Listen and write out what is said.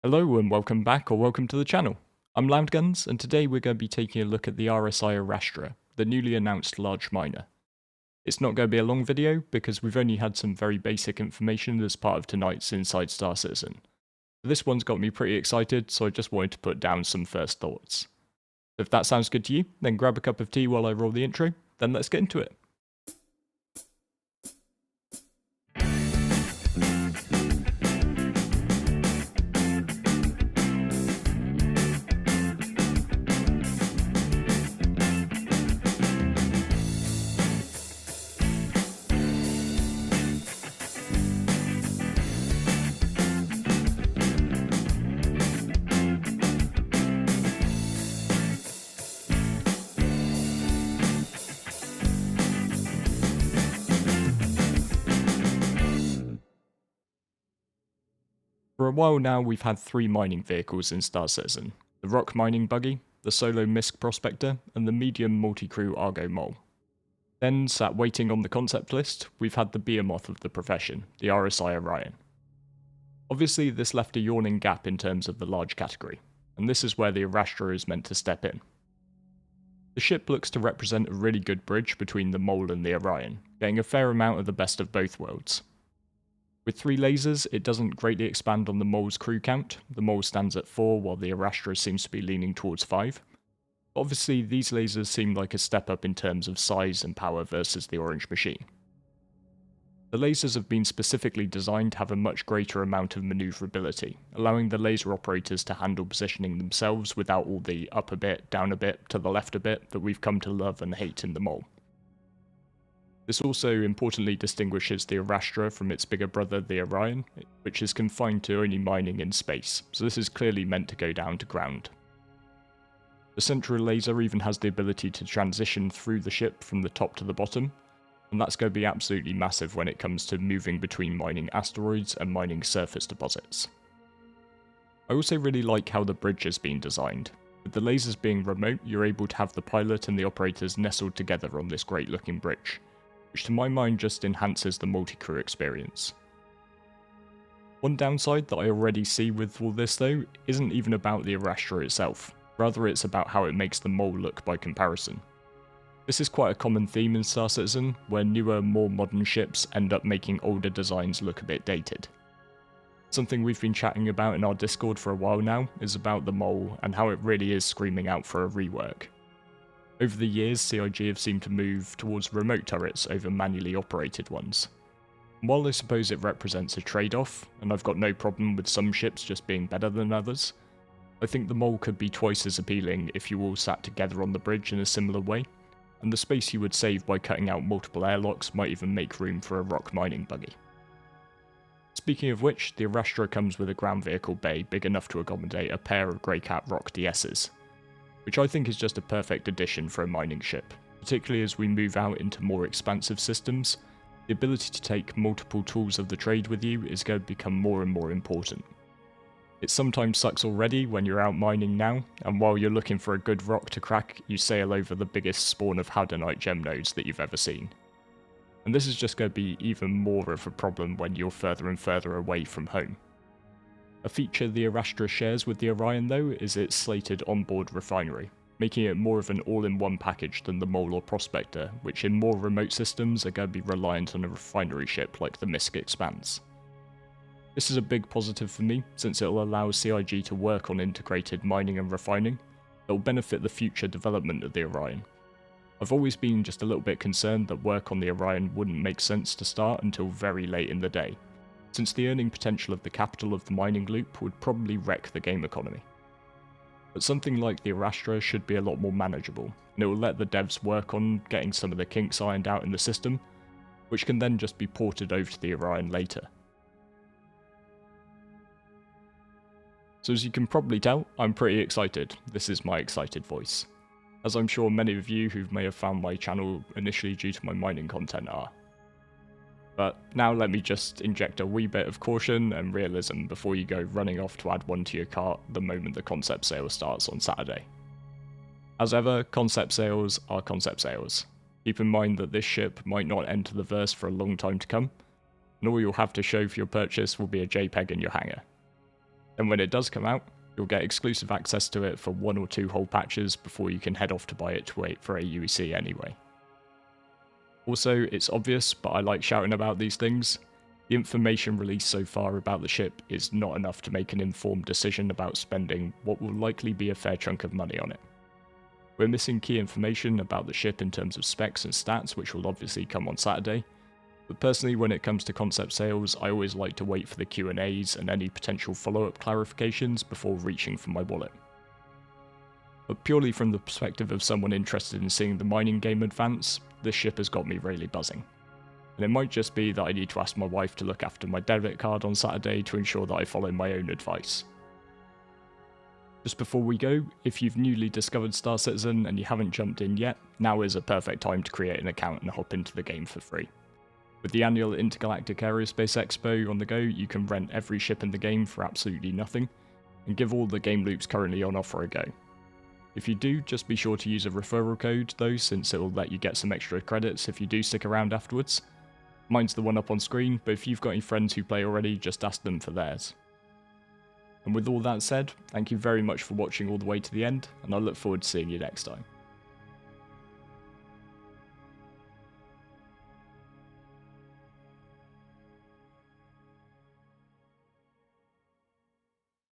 Hello and welcome back or welcome to the channel. I'm Loudguns and today we're going to be taking a look at the RSI Arrastra, the newly announced large miner. It's not going to be a long video because we've only had some very basic information as part of tonight's Inside Star Citizen. This one's got me pretty excited, so I just wanted to put down some first thoughts. If that sounds good to you, then grab a cup of tea while I roll the intro, then let's get into it. For a while now, we've had three mining vehicles in Star Citizen: the ROC mining buggy, the solo MISC prospector, and the medium multi-crew Argo mole. Then, sat waiting on the concept list, we've had the behemoth of the profession, the RSI Orion. Obviously, this left a yawning gap in terms of the large category, and this is where the Arrastra is meant to step in. The ship looks to represent a really good bridge between the mole and the Orion, getting a fair amount of the best of both worlds. With 3 lasers, it doesn't greatly expand on the mole's crew count. The mole stands at 4 while the Arrastra seems to be leaning towards 5. Obviously, these lasers seem like a step up in terms of size and power versus the Orange Machine. The lasers have been specifically designed to have a much greater amount of maneuverability, allowing the laser operators to handle positioning themselves without all the up a bit, down a bit, to the left a bit that we've come to love and hate in the mole. This also importantly distinguishes the Arrastra from its bigger brother, the Orion, which is confined to only mining in space, so this is clearly meant to go down to ground. The central laser even has the ability to transition through the ship from the top to the bottom, and that's going to be absolutely massive when it comes to moving between mining asteroids and mining surface deposits. I also really like how the bridge has been designed. With the lasers being remote, you're able to have the pilot and the operators nestled together on this great looking bridge, which to my mind just enhances the multi-crew experience. One downside that I already see with all this though isn't even about the Arrastra itself, rather it's about how it makes the mole look by comparison. This is quite a common theme in Star Citizen, where newer, more modern ships end up making older designs look a bit dated. Something we've been chatting about in our Discord for a while now is about the mole and how it really is screaming out for a rework. Over the years, CIG have seemed to move towards remote turrets over manually operated ones. While I suppose it represents a trade-off, and I've got no problem with some ships just being better than others, I think the mole could be twice as appealing if you all sat together on the bridge in a similar way, and the space you would save by cutting out multiple airlocks might even make room for a ROC mining buggy. Speaking of which, the Arrastra comes with a ground vehicle bay big enough to accommodate a pair of Greycat ROC DS's, which I think is just a perfect addition for a mining ship, particularly as we move out into more expansive systems. The ability to take multiple tools of the trade with you is going to become more and more important. It sometimes sucks already when you're out mining now, and while you're looking for a good rock to crack, you sail over the biggest spawn of Hadonite gem nodes that you've ever seen. And this is just going to be even more of a problem when you're further and further away from home. A feature the Arrastra shares with the Orion though is its slated onboard refinery, making it more of an all-in-one package than the Mole or Prospector, which in more remote systems are going to be reliant on a refinery ship like the MISC Expanse. This is a big positive for me, since it will allow CIG to work on integrated mining and refining that will benefit the future development of the Orion. I've always been just a little bit concerned that work on the Orion wouldn't make sense to start until very late in the day, since the earning potential of the capital of the mining loop would probably wreck the game economy. But something like the Arrastra should be a lot more manageable, and it will let the devs work on getting some of the kinks ironed out in the system, which can then just be ported over to the Orion later. So as you can probably tell, I'm pretty excited. This is my excited voice, as I'm sure many of you who may have found my channel initially due to my mining content are. But now let me just inject a wee bit of caution and realism before you go running off to add one to your cart the moment the concept sale starts on Saturday. As ever, concept sales are concept sales. Keep in mind that this ship might not enter the verse for a long time to come, and all you'll have to show for your purchase will be a JPEG in your hangar. Then when it does come out, you'll get exclusive access to it for 1 or 2 whole patches before you can head off to buy it to wait for a UEC anyway. Also, it's obvious, but I like shouting about these things. The information released so far about the ship is not enough to make an informed decision about spending what will likely be a fair chunk of money on it. We're missing key information about the ship in terms of specs and stats, which will obviously come on Saturday, but personally when it comes to concept sales, I always like to wait for the Q&As and any potential follow-up clarifications before reaching for my wallet. But purely from the perspective of someone interested in seeing the mining game advance, this ship has got me really buzzing. And it might just be that I need to ask my wife to look after my debit card on Saturday to ensure that I follow my own advice. Just before we go, if you've newly discovered Star Citizen and you haven't jumped in yet, now is a perfect time to create an account and hop into the game for free. With the annual Intergalactic Aerospace Expo on the go, you can rent every ship in the game for absolutely nothing, and give all the game loops currently on offer a go. If you do, just be sure to use a referral code though, since it will let you get some extra credits if you do stick around afterwards. Mine's the one up on screen, but if you've got any friends who play already, just ask them for theirs. And with all that said, thank you very much for watching all the way to the end, and I look forward to seeing you next time.